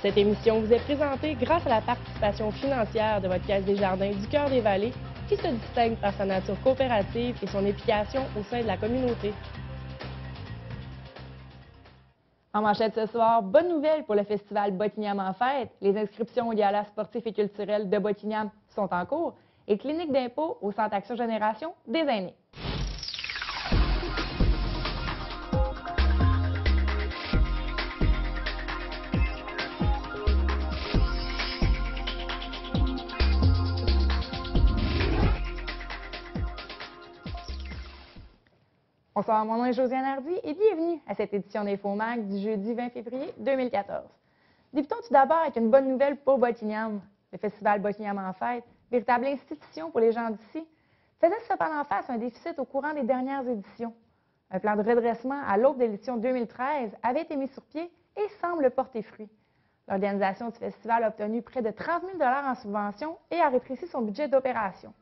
Cette émission vous est présentée grâce à la participation financière de votre Caisse des Jardins du Cœur des Vallées, qui se distingue par sa nature coopérative et son implication au sein de la communauté. En manchette ce soir, bonne nouvelle pour le festival Bottignam en fête. Les inscriptions au gala sportif et culturel de Bottignam sont en cours et clinique d'impôt au Centre Action Génération des aînés. Bonsoir, mon nom est Josiane Hardy et bienvenue à cette édition d'InfoMag du jeudi 20 février 2014. Débutons tout d'abord avec une bonne nouvelle pour Bottignam. Le festival Bottignam en fête, véritable institution pour les gens d'ici, faisait cependant face à un déficit au courant des dernières éditions. Un plan de redressement à l'aube de l'édition 2013 avait été mis sur pied et semble porter fruit. L'organisation du festival a obtenu près de 30 000 $ en subventions et a rétréci son budget d'opération.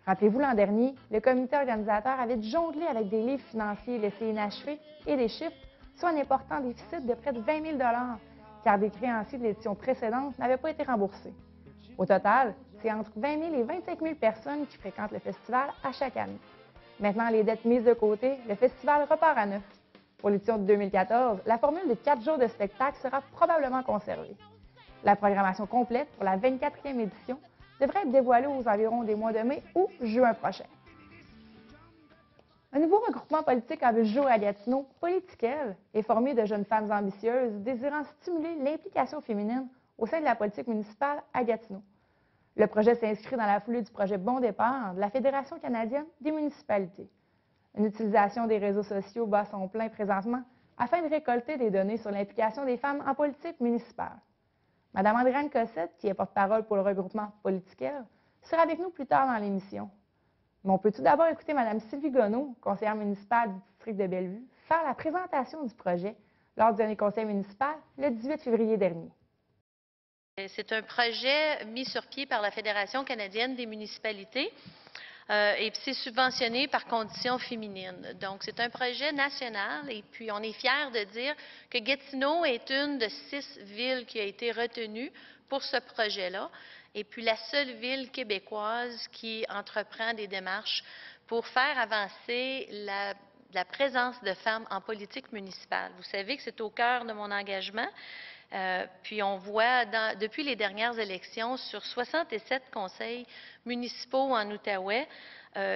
Rappelez-vous, l'an dernier, le comité organisateur avait jonglé avec des livres financiers laissés inachevés et des chiffres, soit un important déficit de près de 20 000 $, car des créanciers de l'édition précédente n'avaient pas été remboursés. Au total, c'est entre 20 000 et 25 000 personnes qui fréquentent le festival à chaque année. Maintenant, les dettes mises de côté, le festival repart à neuf. Pour l'édition de 2014, la formule de 4 jours de spectacle sera probablement conservée. La programmation complète pour la 24e édition devrait être dévoilée aux environs des mois de mai ou juin prochain. Un nouveau regroupement politique a vu le jour à Gatineau, Politiquel, est formé de jeunes femmes ambitieuses désirant stimuler l'implication féminine au sein de la politique municipale à Gatineau. Le projet s'inscrit dans la foulée du projet Bon Départ de la Fédération canadienne des municipalités. Une utilisation des réseaux sociaux bat son plein présentement afin de récolter des données sur l'implication des femmes en politique municipale. Mme Andréane Cossette, qui est porte-parole pour le regroupement Politiquel, sera avec nous plus tard dans l'émission. Mais on peut tout d'abord écouter Mme Sylvie Gonneau, conseillère municipale du district de Bellevue, faire la présentation du projet lors du dernier conseil municipal le 18 février dernier. C'est un projet mis sur pied par la Fédération canadienne des municipalités et c'est subventionné par Conditions féminines. Donc, c'est un projet national et puis on est fiers de dire que Gatineau est une de 6 villes qui a été retenue pour ce projet-là et puis la seule ville québécoise qui entreprend des démarches pour faire avancer la présence de femmes en politique municipale. Vous savez que c'est au cœur de mon engagement. Puis on voit, depuis les dernières élections, sur 67 conseils municipaux en Outaouais,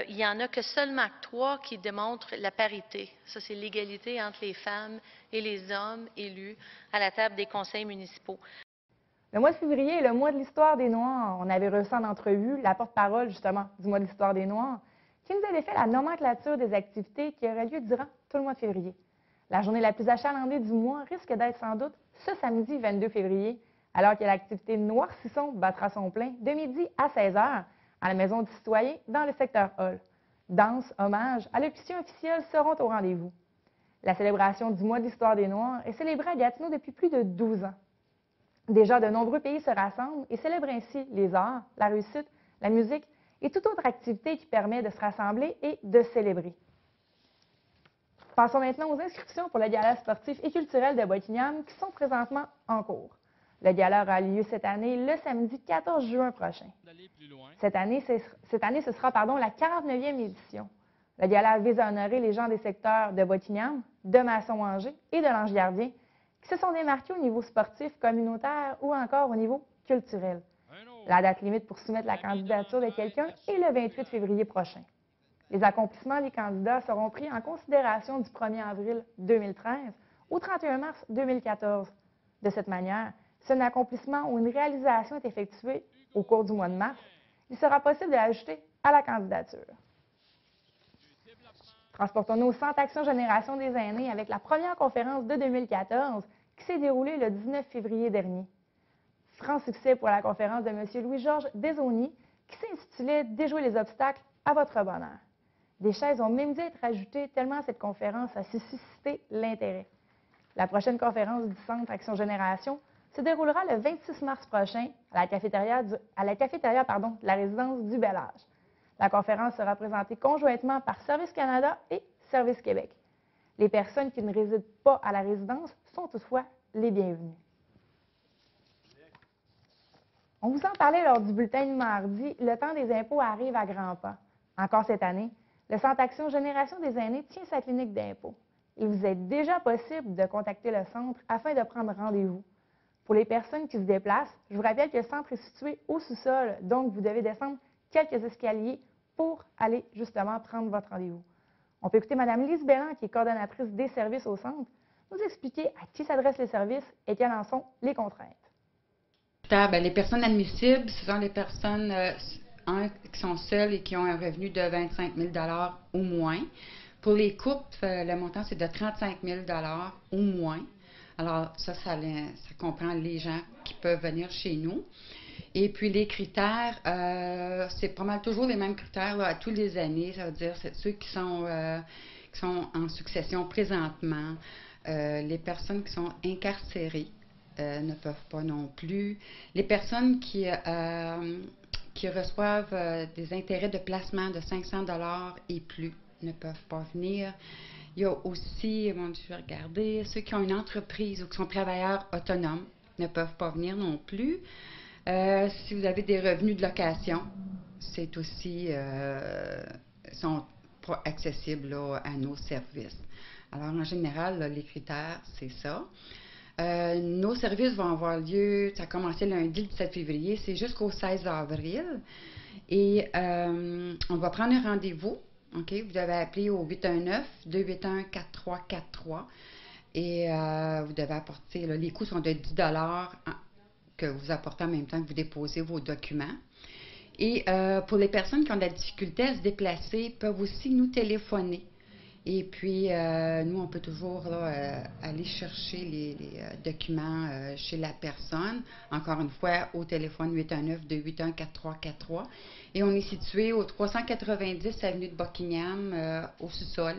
il n'y en a que seulement 3 qui démontrent la parité. Ça, c'est l'égalité entre les femmes et les hommes élus à la table des conseils municipaux. Le mois de février est le mois de l'histoire des Noirs. On avait reçu en entrevue la porte-parole, justement, du mois de l'histoire des Noirs, qui nous avait fait la nomenclature des activités qui auraient lieu durant tout le mois de février. La journée la plus achalandée du mois risque d'être sans doute ce samedi 22 février, alors que l'activité Noircisson battra son plein de midi à 16 h à la Maison du Citoyen dans le secteur Hall. Danse, hommage, allocutions officielles seront au rendez-vous. La célébration du mois de l'histoire des Noirs est célébrée à Gatineau depuis plus de 12 ans. Déjà, de nombreux pays se rassemblent et célèbrent ainsi les arts, la réussite, la musique et toute autre activité qui permet de se rassembler et de célébrer. Passons maintenant aux inscriptions pour le gala sportif et culturel de Bottignam qui sont présentement en cours. Le gala aura lieu cette année le samedi 14 juin prochain. Cette année, ce sera la 49e édition. Le gala vise à honorer les gens des secteurs de Bottignam, de Masson-Angers et de l'Ange-Gardien qui se sont démarqués au niveau sportif, communautaire ou encore au niveau culturel. La date limite pour soumettre la candidature de quelqu'un est le 28 février prochain. Les accomplissements des candidats seront pris en considération du 1er avril 2013 au 31 mars 2014. De cette manière, si un accomplissement ou une réalisation est effectué au cours du mois de mars, il sera possible de l'ajouter à la candidature. Transportons-nous au Centre Action Génération des aînés avec la première conférence de 2014 qui s'est déroulée le 19 février dernier. Franc succès pour la conférence de M. Louis-Georges Desaulniers qui s'intitulait « Déjouer les obstacles à votre bonheur ». Des chaises ont même dû être ajoutées tellement cette conférence a suscité l'intérêt. La prochaine conférence du Centre Action Génération se déroulera le 26 mars prochain à la cafétéria de la résidence du Bel Âge. La conférence sera présentée conjointement par Service Canada et Service Québec. Les personnes qui ne résident pas à la résidence sont toutefois les bienvenues. On vous en parlait lors du bulletin de mardi, le temps des impôts arrive à grands pas. Encore cette année, le Centre Action Génération des aînés tient sa clinique d'impôts. Il vous est déjà possible de contacter le centre afin de prendre rendez-vous. Pour les personnes qui se déplacent, je vous rappelle que le centre est situé au sous-sol, donc vous devez descendre quelques escaliers pour aller justement prendre votre rendez-vous. On peut écouter Mme Lise Belland, qui est coordonnatrice des services au centre, nous expliquer à qui s'adressent les services et quelles en sont les contraintes. Les personnes admissibles, ce sont les personnes qui sont seules et qui ont un revenu de 25 000 ou moins. Pour les couples, le montant, c'est de 35 000 ou moins. Alors, ça comprend les gens qui peuvent venir chez nous. Et puis, les critères, c'est pas mal toujours les mêmes critères là, à tous les années. Ça veut dire c'est ceux qui sont en succession présentement. Les personnes qui sont incarcérées ne peuvent pas non plus. Les personnes qui reçoivent des intérêts de placement de 500 $ et plus ne peuvent pas venir. Il y a aussi, je vais regarder, ceux qui ont une entreprise ou qui sont travailleurs autonomes ne peuvent pas venir non plus. Si vous avez des revenus de location, c'est aussi sont pas accessibles là, à nos services. Alors, en général, là, les critères, c'est ça. Nos services vont avoir lieu, ça a commencé lundi le 17 février, c'est jusqu'au 16 avril. Et on va prendre un rendez-vous. Okay? Vous devez appeler au 819-281-4343. Et vous devez apporter, là, les coûts sont de 10 $ que vous apportez en même temps que vous déposez vos documents. Et pour les personnes qui ont de la difficulté à se déplacer, peuvent aussi nous téléphoner. Et puis, nous, on peut toujours là, aller chercher les documents chez la personne. Encore une fois, au téléphone 819-281-4343. Et on est situé au 390 avenue de Buckingham, au sous-sol.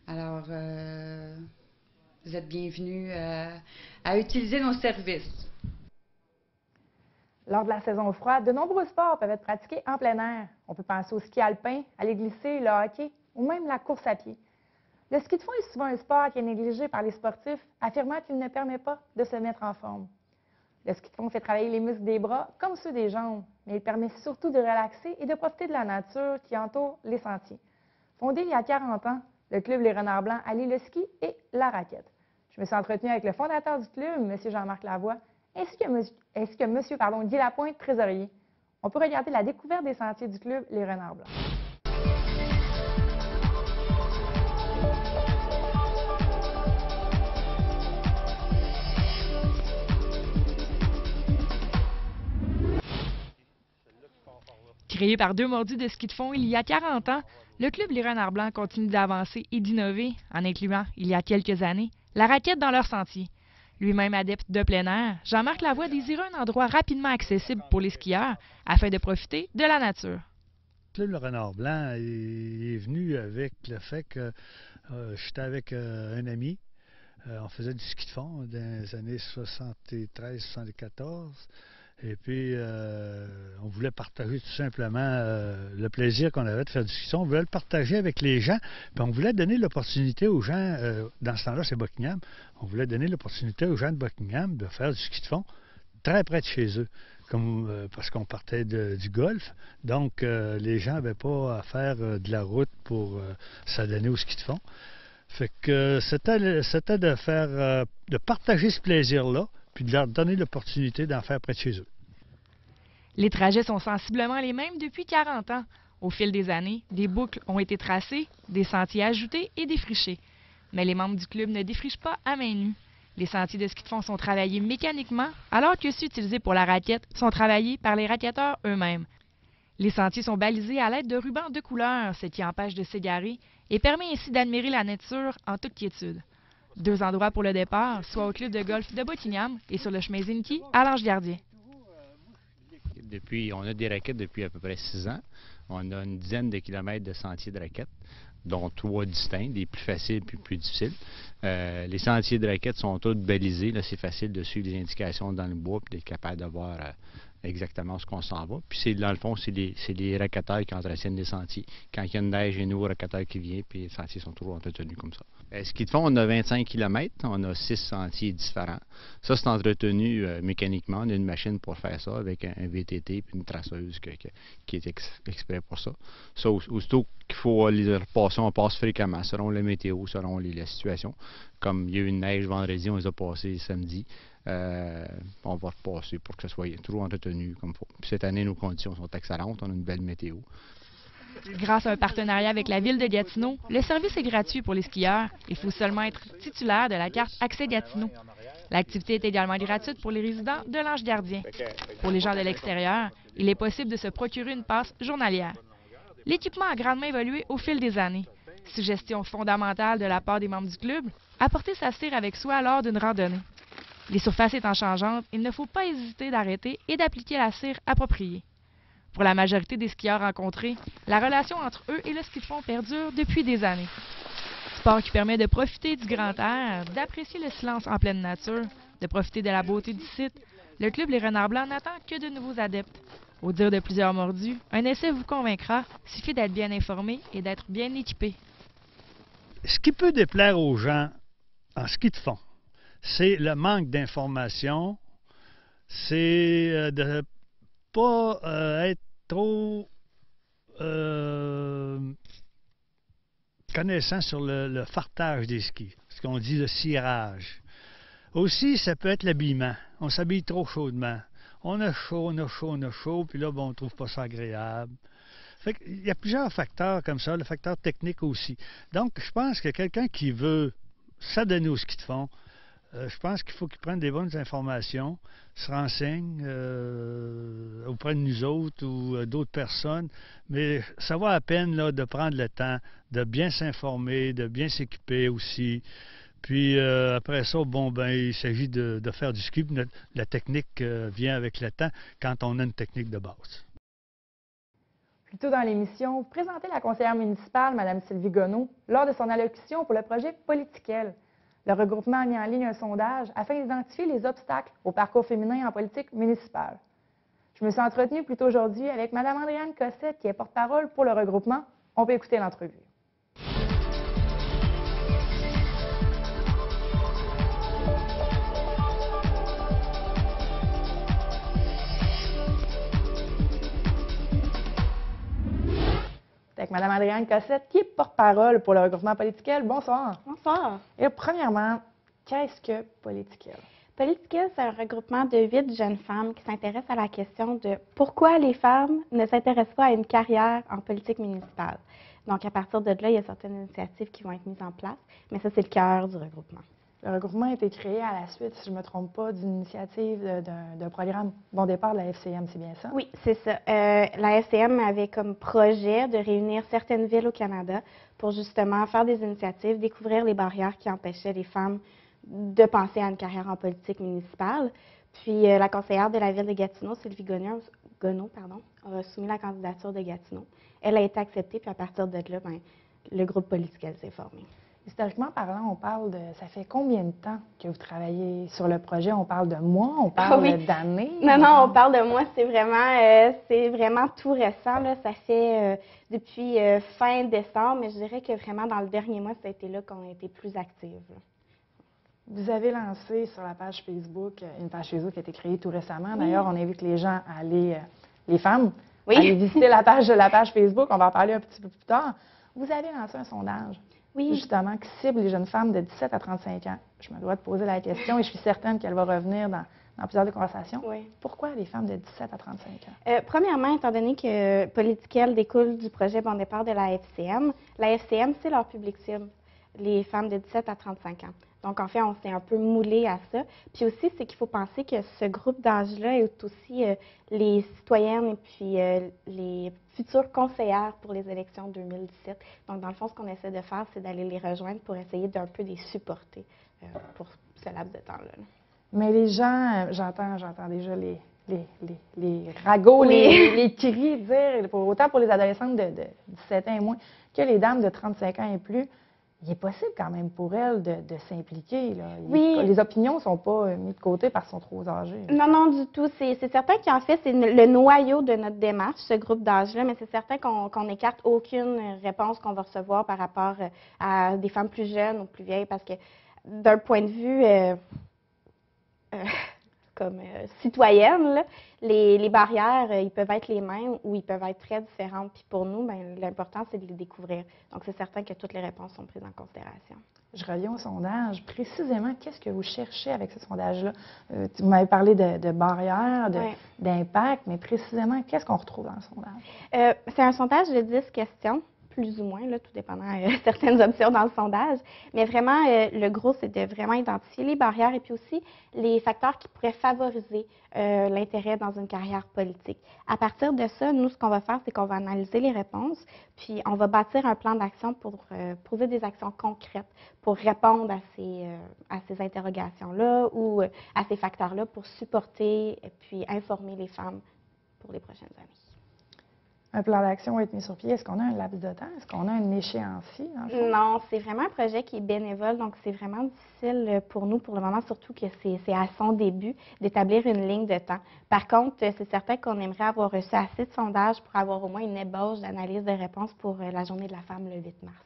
Alors, vous êtes bienvenus à utiliser nos services. Lors de la saison froide, de nombreux sports peuvent être pratiqués en plein air. On peut penser au ski alpin, à aller glisser, le hockey ou même la course à pied. Le ski de fond est souvent un sport qui est négligé par les sportifs, affirmant qu'il ne permet pas de se mettre en forme. Le ski de fond fait travailler les muscles des bras comme ceux des jambes, mais il permet surtout de relaxer et de profiter de la nature qui entoure les sentiers. Fondé il y a 40 ans, le club Les Renards Blancs allie le ski et la raquette. Je me suis entretenue avec le fondateur du club, M. Jean-Marc Lavoie, ainsi que M. Guy Lapointe, trésorier. On peut regarder la découverte des sentiers du club Les Renards Blancs. Créé par deux mordus de ski de fond il y a 40 ans, le club Les Renards Blancs continue d'avancer et d'innover, en incluant, il y a quelques années, la raquette dans leur sentier. Lui-même adepte de plein air, Jean-Marc Lavoie désirait un endroit rapidement accessible pour les skieurs afin de profiter de la nature. Le club Le Renard Blanc est venu avec le fait que j'étais avec un ami. On faisait du ski de fond dans les années 73-74. Et puis, on voulait partager tout simplement le plaisir qu'on avait de faire du ski de fond. On voulait le partager avec les gens. Puis on voulait donner l'opportunité aux gens, dans ce temps-là, c'est Buckingham, on voulait donner l'opportunité aux gens de Buckingham de faire du ski de fond très près de chez eux. Parce qu'on partait du golfe. Donc, les gens n'avaient pas à faire de la route pour s'adonner au ski de fond. Fait que c'était de partager ce plaisir-là, puis de leur donner l'opportunité d'en faire près de chez eux. Les trajets sont sensiblement les mêmes depuis 40 ans. Au fil des années, des boucles ont été tracées, des sentiers ajoutés et défrichés. Mais les membres du club ne défrichent pas à main nue. Les sentiers de ski de fond sont travaillés mécaniquement, alors que ceux utilisés pour la raquette sont travaillés par les raquetteurs eux-mêmes. Les sentiers sont balisés à l'aide de rubans de couleur, ce qui empêche de s'égarer et permet ainsi d'admirer la nature en toute quiétude. Deux endroits pour le départ, soit au club de golf de Buckingham et sur le chemin Zinki à l'Ange-Gardien. On a des raquettes depuis à peu près 6 ans. On a une dizaine de kilomètres de sentiers de raquettes, dont 3 distincts, des plus faciles et plus difficiles. Les sentiers de raquettes sont tous balisés. C'est facile de suivre les indications dans le bois et d'être capable de voir exactement ce qu'on s'en va. Puis dans le fond, c'est les racketteurs qui entretiennent les sentiers. Quand il y a une neige, il y a un nouveau racketeur qui vient, puis les sentiers sont toujours entretenus comme ça. Ski de fond, on a 25 km, on a 6 sentiers différents. Ça, c'est entretenu mécaniquement. On a une machine pour faire ça avec un VTT puis une traceuse qui est exprès pour ça. Ça, aussitôt qu'il faut les repasser, on passe fréquemment, selon la météo, selon la situation. Comme il y a eu une neige vendredi, on les a passés samedi. On va repasser pour que ce soit toujours entretenu comme il faut. Puis cette année, nos conditions sont excellentes. On a une belle météo. Grâce à un partenariat avec la Ville de Gatineau, le service est gratuit pour les skieurs. Il faut seulement être titulaire de la carte Accès Gatineau. L'activité est également gratuite pour les résidents de l'Ange Gardien. Pour les gens de l'extérieur, il est possible de se procurer une passe journalière. L'équipement a grandement évolué au fil des années. Suggestion fondamentale de la part des membres du club, apporter sa cire avec soi lors d'une randonnée. Les surfaces étant changeantes, il ne faut pas hésiter d'arrêter et d'appliquer la cire appropriée. Pour la majorité des skieurs rencontrés, la relation entre eux et le ski de fond perdure depuis des années. Sport qui permet de profiter du grand air, d'apprécier le silence en pleine nature, de profiter de la beauté du site, le club Les Renards Blancs n'attend que de nouveaux adeptes. Au dire de plusieurs mordus, un essai vous convaincra, suffit d'être bien informé et d'être bien équipé. Ce qui peut déplaire aux gens en ski de fond, c'est le manque d'information, c'est de ne pas être trop connaissant sur le fartage des skis, ce qu'on dit le cirage. Aussi, ça peut être l'habillement. On s'habille trop chaudement. On a chaud, puis là, bon, on ne trouve pas ça agréable. Fait qu'il y a plusieurs facteurs comme ça, le facteur technique aussi. Donc, je pense que quelqu'un qui veut s'adonner au ski de fond, je pense qu'il faut qu'il prenne des bonnes informations, se renseigne auprès de nous autres ou d'autres personnes, mais ça vaut la peine là, de prendre le temps de bien s'informer, de bien s'équiper aussi. Puis après ça, bon, ben, il s'agit de faire du ski. La technique vient avec le temps quand on a une technique de base. Plus tôt dans l'émission, vous présentez la conseillère municipale, Mme Sylvie Gonneau, lors de son allocution pour le projet Politiquel. Le regroupement a mis en ligne un sondage afin d'identifier les obstacles au parcours féminin en politique municipale. Je me suis entretenue plus tôt aujourd'hui avec Mme Andréane Cossette, qui est porte-parole pour le regroupement. On peut écouter l'entrevue. Avec Mme Andréane Cossette, qui est porte-parole pour le regroupement Politiquel. Bonsoir. Bonsoir. Et premièrement, qu'est-ce que Politiquel? Politiquel, c'est un regroupement de 8 jeunes femmes qui s'intéressent à la question de pourquoi les femmes ne s'intéressent pas à une carrière en politique municipale. Donc, à partir de là, il y a certaines initiatives qui vont être mises en place, mais ça, c'est le cœur du regroupement. Le regroupement a été créé à la suite, si je ne me trompe pas, d'une initiative d'un programme Bon Départ de la FCM, c'est bien ça? Oui, c'est ça. La FCM avait comme projet de réunir certaines villes au Canada pour justement faire des initiatives, découvrir les barrières qui empêchaient les femmes de penser à une carrière en politique municipale. Puis la conseillère de la ville de Gatineau, Sylvie Gonneau, a soumis la candidature de Gatineau. Elle a été acceptée, puis à partir de là, ben, le groupe Politiquel s'est formé. Historiquement parlant, on parle de... Ça fait combien de temps que vous travaillez sur le projet? On parle de mois? On parle d'années? Non, on parle de mois. C'est vraiment tout récent. Là. Ça fait depuis fin décembre, mais je dirais que vraiment dans le dernier mois, ça a été là qu'on a été plus active. Là. Vous avez lancé sur la page Facebook, une page Facebook qui a été créée tout récemment. D'ailleurs, on invite les gens à aller, les femmes, à aller visiter la page Facebook. On va en parler un petit peu plus tard. Vous avez lancé un sondage. Oui. Justement, qui cible les jeunes femmes de 17 à 35 ans. Je me dois de poser la question et je suis certaine qu'elle va revenir dans plusieurs des conversations. Oui. Pourquoi les femmes de 17 à 35 ans? Premièrement, étant donné que Politiquel découle du projet Bon Départ de la FCM, c'est leur public cible, les femmes de 17 à 35 ans. Donc, en fait, on s'est un peu moulé à ça. Puis aussi, c'est qu'il faut penser que ce groupe d'âge-là est aussi les citoyennes et puis les futures conseillères pour les élections 2017. Donc, dans le fond, ce qu'on essaie de faire, c'est d'aller les rejoindre pour essayer d'un peu les supporter pour ce laps de temps-là. Mais les gens, j'entends déjà les ragots, les cris dire, autant pour les adolescentes de 17 ans et moins que les dames de 35 ans et plus, il est possible quand même pour elles de s'impliquer, là. Oui. Les opinions ne sont pas mises de côté parce qu'elles sont trop âgées. Non, non, du tout. C'est certain qu'en fait, c'est le noyau de notre démarche, ce groupe d'âge-là, mais c'est certain qu'on n'écarte aucune réponse qu'on va recevoir par rapport à des femmes plus jeunes ou plus vieilles, parce que d'un point de vue comme citoyenne, là, les barrières, ils peuvent être les mêmes ou ils peuvent être très différentes. Puis pour nous, ben, l'important, c'est de les découvrir. Donc, c'est certain que toutes les réponses sont prises en considération. Je reviens au sondage. Précisément, qu'est-ce que vous cherchez avec ce sondage-là? Vous m'avez parlé de barrières, d'impact, mais précisément, qu'est-ce qu'on retrouve dans le sondage? C'est un sondage de 10 questions, plus ou moins, là, tout dépendant certaines options dans le sondage. Mais vraiment, le gros, c'est de vraiment identifier les barrières et puis aussi les facteurs qui pourraient favoriser l'intérêt dans une carrière politique. À partir de ça, nous, ce qu'on va faire, c'est qu'on va analyser les réponses, puis on va bâtir un plan d'action pour poser des actions concrètes pour répondre à ces interrogations-là ou à ces facteurs-là pour supporter et puis informer les femmes pour les prochaines années. Un plan d'action va être mis sur pied. Est-ce qu'on a un laps de temps? Est-ce qu'on a un échéancier? Non, c'est vraiment un projet qui est bénévole, donc c'est vraiment difficile pour nous, pour le moment, surtout que c'est à son début, d'établir une ligne de temps. Par contre, c'est certain qu'on aimerait avoir reçu assez de sondages pour avoir au moins une ébauche d'analyse de réponses pour la Journée de la femme le 8 mars.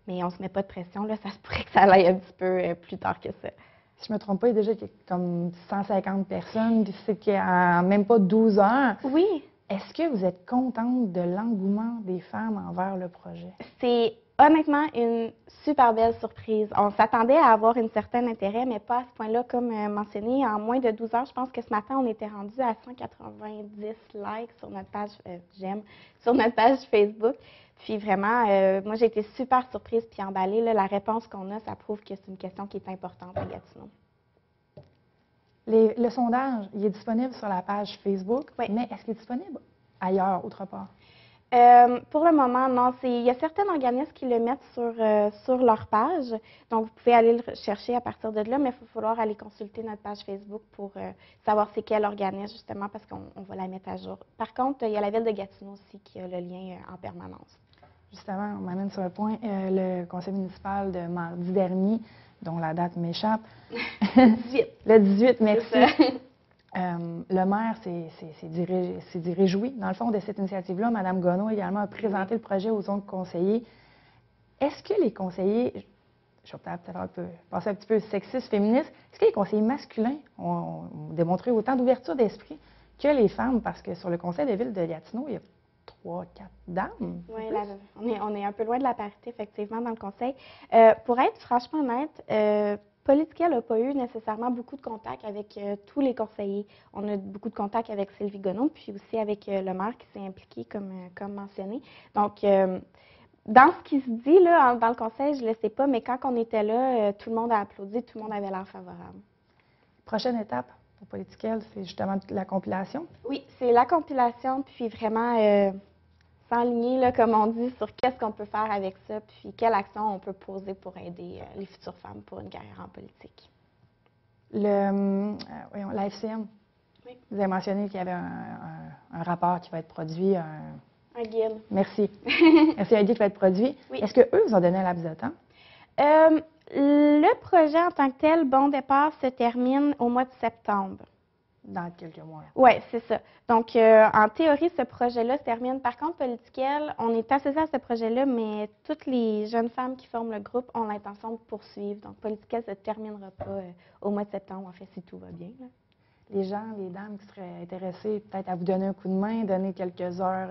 Mais on ne se met pas de pression, là, ça se pourrait que ça aille un petit peu plus tard que ça. Si je ne me trompe pas, il y a déjà comme 150 personnes, puis c'est qu'en même pas 12 heures. Oui. Est-ce que vous êtes contente de l'engouement des femmes envers le projet? C'est honnêtement une super belle surprise. On s'attendait à avoir un certain intérêt, mais pas à ce point-là, comme mentionné. En moins de 12 heures, je pense que ce matin, on était rendu à 190 likes sur notre page, sur notre page Facebook. Puis vraiment, moi, j'ai été super surprise puis emballée. Là, la réponse qu'on a, ça prouve que c'est une question qui est importante à Gatineau. Le sondage, il est disponible sur la page Facebook, oui. Mais est-ce qu'il est disponible ailleurs, autre part? Pour le moment, non. Il y a certains organismes qui le mettent sur leur page. Donc, vous pouvez aller le chercher à partir de là, mais il va falloir aller consulter notre page Facebook pour savoir c'est quel organisme, justement, parce qu'on va la mettre à jour. Par contre, il y a la Ville de Gatineau aussi qui a le lien en permanence. Justement, on m'amène sur un point. Le conseil municipal de mardi dernier, dont la date m'échappe. 18. Le 18, merci. Le maire s'est dit réjoui, dans le fond, de cette initiative-là. Mme Gonneau également a présenté le projet aux autres conseillers. Est-ce que les conseillers, je vais peut-être passer un petit peu sexiste, féministe, est-ce que les conseillers masculins ont démontré autant d'ouverture d'esprit que les femmes? Parce que sur le conseil de ville de Gatineau, il y a 3-4 dames. Oui, on est un peu loin de la parité, effectivement, dans le conseil. Pour être franchement honnête, Political n'a pas eu nécessairement beaucoup de contacts avec tous les conseillers. On a beaucoup de contacts avec Sylvie Gonneau, puis aussi avec le maire qui s'est impliqué, comme mentionné. Donc, dans ce qui se dit là, dans le conseil, je ne le sais pas, mais quand on était là, tout le monde a applaudi, tout le monde avait l'air favorable. Prochaine étape pour Political, c'est justement la compilation? Oui, c'est la compilation, puis vraiment s'enligner, là, comme on dit, sur qu'est-ce qu'on peut faire avec ça, puis quelle action on peut poser pour aider les futures femmes pour une carrière en politique. La FCM, oui. Vous avez mentionné qu'il y avait un rapport qui va être produit. Un guide. Merci. Merci, un guide qui va être produit. Oui. Est-ce qu'eux vous ont donné un laps de temps? Le projet en tant que tel, bon départ, se termine au mois de septembre. Dans quelques mois. Oui, c'est ça. Donc, en théorie, ce projet-là se termine. Par contre, Political, on est associé à ce projet-là, mais toutes les jeunes femmes qui forment le groupe ont l'intention de poursuivre. Donc, Political ne se terminera pas au mois de septembre, en fait, si tout va bien. Là. Les gens, les dames qui seraient intéressées peut-être à vous donner un coup de main, donner quelques heures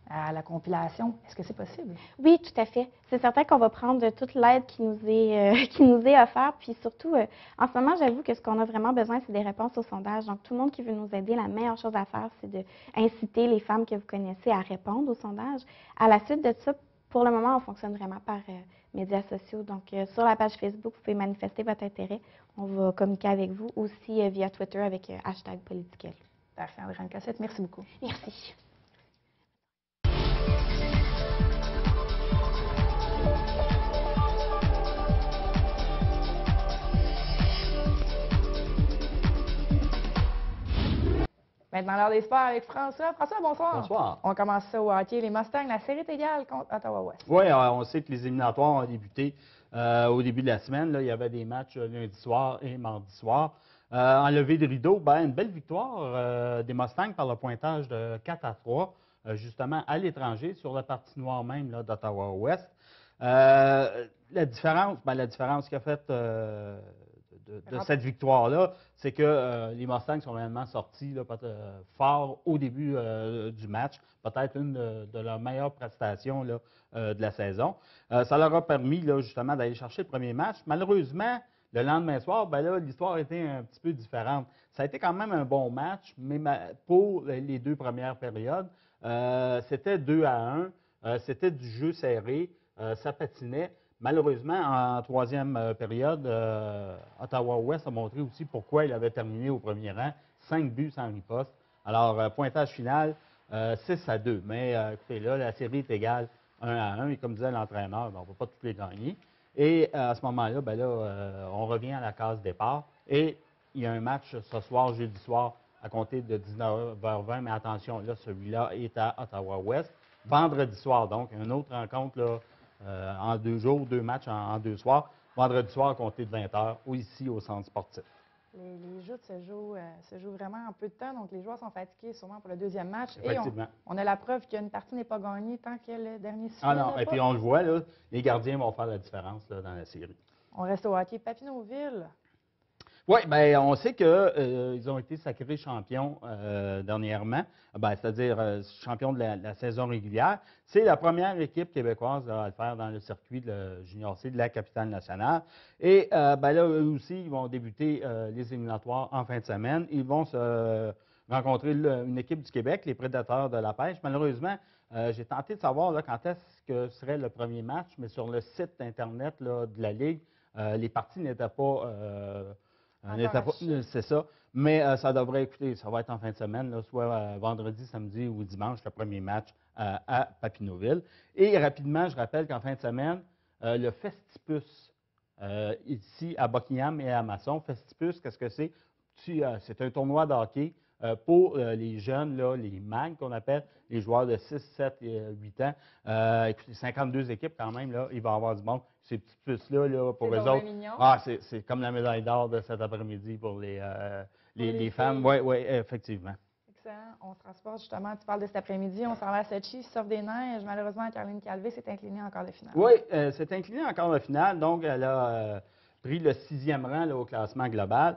à la compilation, est-ce que c'est possible? Oui, tout à fait. C'est certain qu'on va prendre toute l'aide qui nous est offerte. Puis surtout, en ce moment, j'avoue que ce qu'on a vraiment besoin, c'est des réponses au sondage. Donc, tout le monde qui veut nous aider, la meilleure chose à faire, c'est d'inciter les femmes que vous connaissez à répondre au sondage. À la suite de ça, pour le moment, on fonctionne vraiment par médias sociaux. Donc, sur la page Facebook, vous pouvez manifester votre intérêt. On va communiquer avec vous aussi via Twitter avec #Political. Parfait, Andréane Cossette, merci beaucoup. Merci. Maintenant, l'heure des sports avec François. François, bonsoir. Bonsoir. On commence ça au hockey. Les Mustangs, la série est égale contre Ottawa-Ouest. Oui, on sait que les éliminatoires ont débuté Au début de la semaine, là, il y avait des matchs lundi soir et mardi soir. En levée de rideau, ben, une belle victoire des Mustangs par le pointage de 4-3, justement à l'étranger, sur la partie noire même d'Ottawa-Ouest. La différence qui a fait de cette victoire-là, c'est que les Mustangs sont réellement sortis là, fort au début du match, peut-être une de leurs meilleures prestations là, de la saison. Ça leur a permis là, justement d'aller chercher le premier match. Malheureusement, le lendemain soir, ben là, l'histoire était un petit peu différente. Ça a été quand même un bon match, mais pour les deux premières périodes, c'était 2-1, c'était du jeu serré, ça patinait. Malheureusement, en troisième période, Ottawa-Ouest a montré aussi pourquoi il avait terminé au premier rang, 5 buts sans riposte. Alors, pointage final, 6-2. Mais écoutez, là, la série est égale 1-1, et comme disait l'entraîneur, ben, on ne va pas tous les gagner. Et à ce moment-là, ben là on revient à la case départ. Et il y a un match ce soir, jeudi soir, à compter de 19h20. Mais attention, là, celui-là est à Ottawa-Ouest. Vendredi soir, donc, une autre rencontre là, en 2 jours, 2 matchs en 2 soirs. Vendredi soir, à compter de 20h, ici au centre sportif. Les joutes se jouent vraiment en peu de temps, donc les joueurs sont fatigués sûrement pour le deuxième match. Effectivement. Et on a la preuve qu'une partie n'est pas gagnée tant que le dernier sifflet. Ah non, et puis on le voit, là, les gardiens vont faire la différence là, dans la série. On reste au hockey. Papineauville. Oui, bien, on sait qu'ils ont été sacrés champions dernièrement, c'est-à-dire champions de la saison régulière. C'est la première équipe québécoise à le faire dans le circuit de Junior C de la capitale nationale. Et là, eux aussi, ils vont débuter les éliminatoires en fin de semaine. Ils vont se rencontrer une équipe du Québec, les Prédateurs de la pêche. Malheureusement, j'ai tenté de savoir là, quand est-ce que serait le premier match, mais sur le site Internet là, de la Ligue, les parties n'étaient pas... c'est ça. Mais ça devrait, écouter, ça va être en fin de semaine, là, soit vendredi, samedi ou dimanche, le premier match à Papineauville. Et rapidement, je rappelle qu'en fin de semaine, le Festipus, ici à Buckingham et à Masson, Festipus, qu'est-ce que c'est? C'est un tournoi de hockey pour les jeunes, là, les MAG qu'on appelle, les joueurs de 6, 7 et 8 ans. Écoutez, 52 équipes quand même, là, il va y avoir du monde. Ces petits puces-là, là, pour eux autres, c'est comme la médaille d'or de cet après-midi pour les femmes. Oui, effectivement. Excellent. On se transporte justement, tu parles de cet après-midi, on s'en va à Sochi, sauf des neiges. Malheureusement, Caroline Calvé s'est inclinée en quart de finale. Oui, s'est inclinée en quart de finale, donc elle a pris le 6e rang là, au classement global.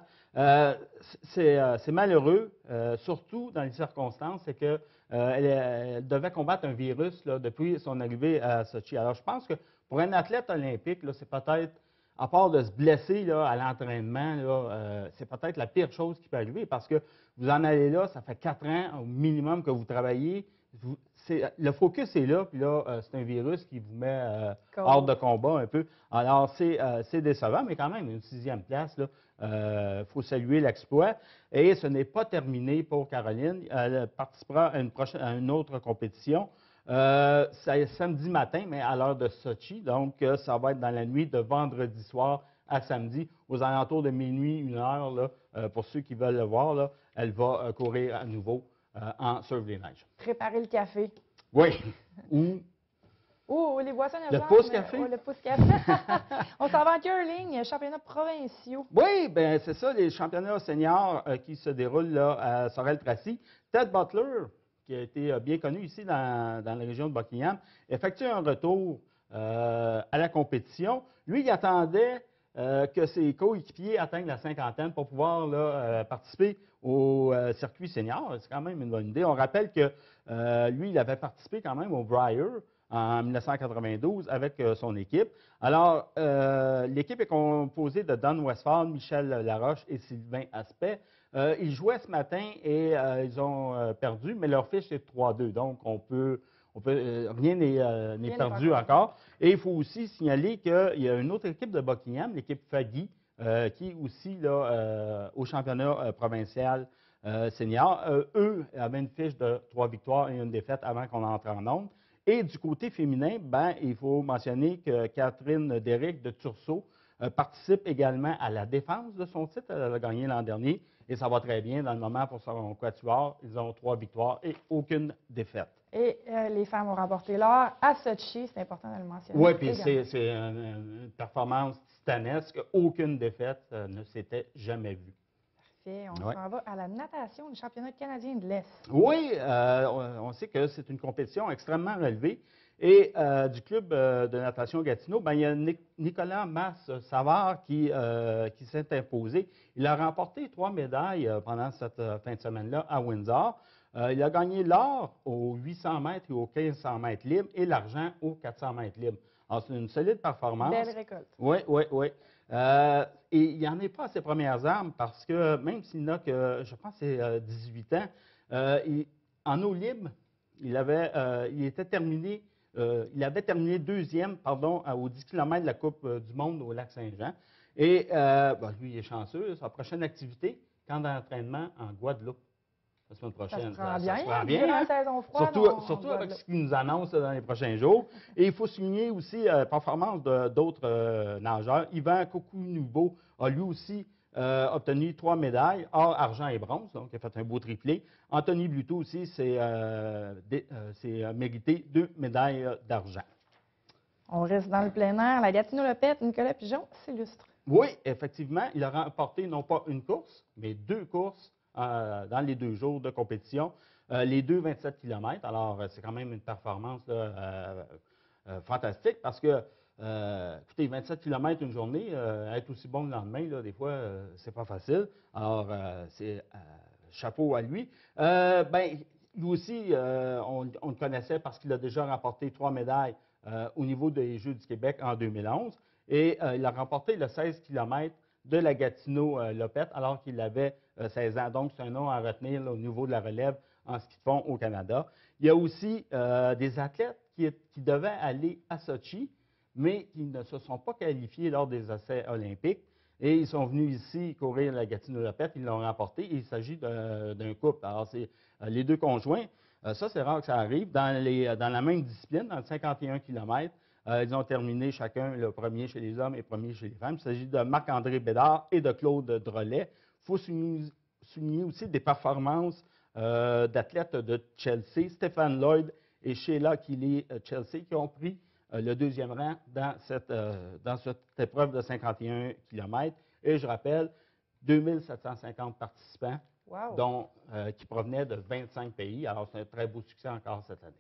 C'est malheureux, surtout dans les circonstances, c'est qu'elle elle devait combattre un virus là, depuis son arrivée à Sochi. Alors, je pense que pour un athlète olympique, c'est peut-être, à part de se blesser là, à l'entraînement, c'est peut-être la pire chose qui peut arriver parce que vous en allez là, ça fait 4 ans au minimum que vous travaillez. Le focus est là, puis là, c'est un virus qui vous met hors de combat un peu. Alors, c'est décevant, mais quand même, une 6e place, il faut saluer l'exploit. Et ce n'est pas terminé pour Caroline. Elle participera à une autre compétition. C'est samedi matin, mais à l'heure de Sochi. Donc, ça va être dans la nuit de vendredi soir à samedi, aux alentours de minuit, 1h. Là, pour ceux qui veulent le voir, là, elle va courir à nouveau en surf des neiges. Préparer le café. Oui. Ou les boissons le pouce-café. Le pouce-café. On s'en va en curling, championnats provinciaux. Oui, bien, c'est ça, les championnats seniors qui se déroulent là, à Sorel-Tracy. Ted Butler, qui a été bien connu ici dans la région de Buckingham, effectue un retour à la compétition. Lui, il attendait que ses coéquipiers atteignent la cinquantaine pour pouvoir là, participer au circuit senior. C'est quand même une bonne idée. On rappelle que lui, il avait participé quand même au Brier en 1992 avec son équipe. Alors, l'équipe est composée de Don Westphal, Michel Laroche et Sylvain Aspect. Ils jouaient ce matin et ils ont perdu, mais leur fiche est 3-2. Donc, rien n'est perdu encore. Et il faut aussi signaler qu'il y a une autre équipe de Buckingham, l'équipe Faggy, qui est aussi là, au championnat provincial senior. Eux avaient une fiche de 3 victoires et 1 défaite avant qu'on entre en nombre. Et du côté féminin, il faut mentionner que Catherine Déric de Tursault participe également à la défense de son titre. Elle a gagné l'an dernier et ça va très bien dans le moment pour son quatuor. Ils ont 3 victoires et aucune défaite. Et les femmes ont remporté l'or à Sochi, c'est important de le mentionner. Oui, puis également. c'est une performance titanesque. Aucune défaite ne s'était jamais vue. Parfait. On Ouais. s'en va à la natation du championnat canadien de l'Est. Oui, on sait que c'est une compétition extrêmement relevée. Et du club de natation Gatineau, ben, il y a Nicolas Masse-Savard qui s'est imposé. Il a remporté 3 médailles pendant cette fin de semaine-là à Windsor. Il a gagné l'or aux 800 mètres et aux 1500 mètres libres et l'argent aux 400 mètres libres. Alors, c'est une solide performance. Belle récolte. Oui, oui, oui. Et il n'en est pas à ses premières armes parce que même s'il n'a que, je pense, c'est 18 ans, en eau libre, il avait terminé 2e aux 10 km de la Coupe du monde au Lac-Saint-Jean. Et lui, il est chanceux. Sa prochaine activité, camp d'entraînement en Guadeloupe. La semaine prochaine. Ça se prend bien, hein? la saison froide. Surtout avec ce qu'ils nous annoncent dans les prochains jours. Et il faut souligner aussi la performance d'autres nageurs. Yvan Kokunubo a lui aussi obtenu 3 médailles, or, argent et bronze, donc il a fait un beau triplé. Anthony Bluto aussi s'est mérité 2 médailles d'argent. On reste dans le plein air. La Gatineau-Lopette, Nicolas Pigeon s'illustre. Oui, effectivement, il a remporté non pas une course, mais 2 courses dans les 2 jours de compétition. Les 2 27 km. Alors, c'est quand même une performance fantastique parce que, écoutez, 27 km une journée, être aussi bon le lendemain, là, des fois, c'est pas facile. Alors, c'est chapeau à lui. Lui aussi, on le connaissait parce qu'il a déjà remporté 3 médailles au niveau des Jeux du Québec en 2011. Et il a remporté le 16 km de la Gatineau-Lopette alors qu'il avait 16 ans. Donc, c'est un nom à retenir là, au niveau de la relève en ski de fond au Canada. Il y a aussi des athlètes qui devaient aller à Sochi, mais qui ne se sont pas qualifiés lors des essais olympiques. Et ils sont venus ici courir la Gatineau-Lopette, ils l'ont remporté. Et il s'agit d'un couple. Alors, c'est les 2 conjoints. Ça, c'est rare que ça arrive. Dans la même discipline, dans le 51 km, ils ont terminé chacun le premier chez les hommes et le premier chez les femmes. Il s'agit de Marc-André Bédard et de Claude Drolet. Il faut souligner aussi des performances d'athlètes de Chelsea, Stéphane Lloyd et Sheila Keeley-Chelsea, qui ont pris le 2e rang dans cette épreuve de 51 km. Et je rappelle, 2750 participants, Wow. qui provenaient de 25 pays. Alors, c'est un très beau succès encore cette année.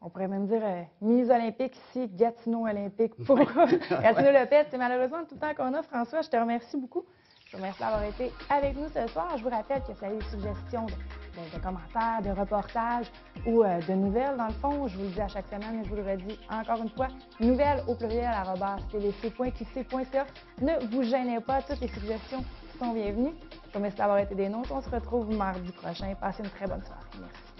On pourrait même dire mise olympique ici, Gatineau olympique pour Gatineau-Lopette. C'est malheureusement tout le temps qu'on a. François, je te remercie beaucoup. Je vous remercie d'avoir été avec nous ce soir. Je vous rappelle que si vous avez des suggestions de commentaires, de reportages ou de nouvelles, dans le fond, je vous le dis à chaque semaine, mais je vous le redis encore une fois, nouvelles au pluriel @tvc.qc.ca. Ne vous gênez pas, toutes les suggestions sont bienvenues. Je vous remercie d'avoir été des nôtres. On se retrouve mardi prochain. Passez une très bonne soirée. Merci.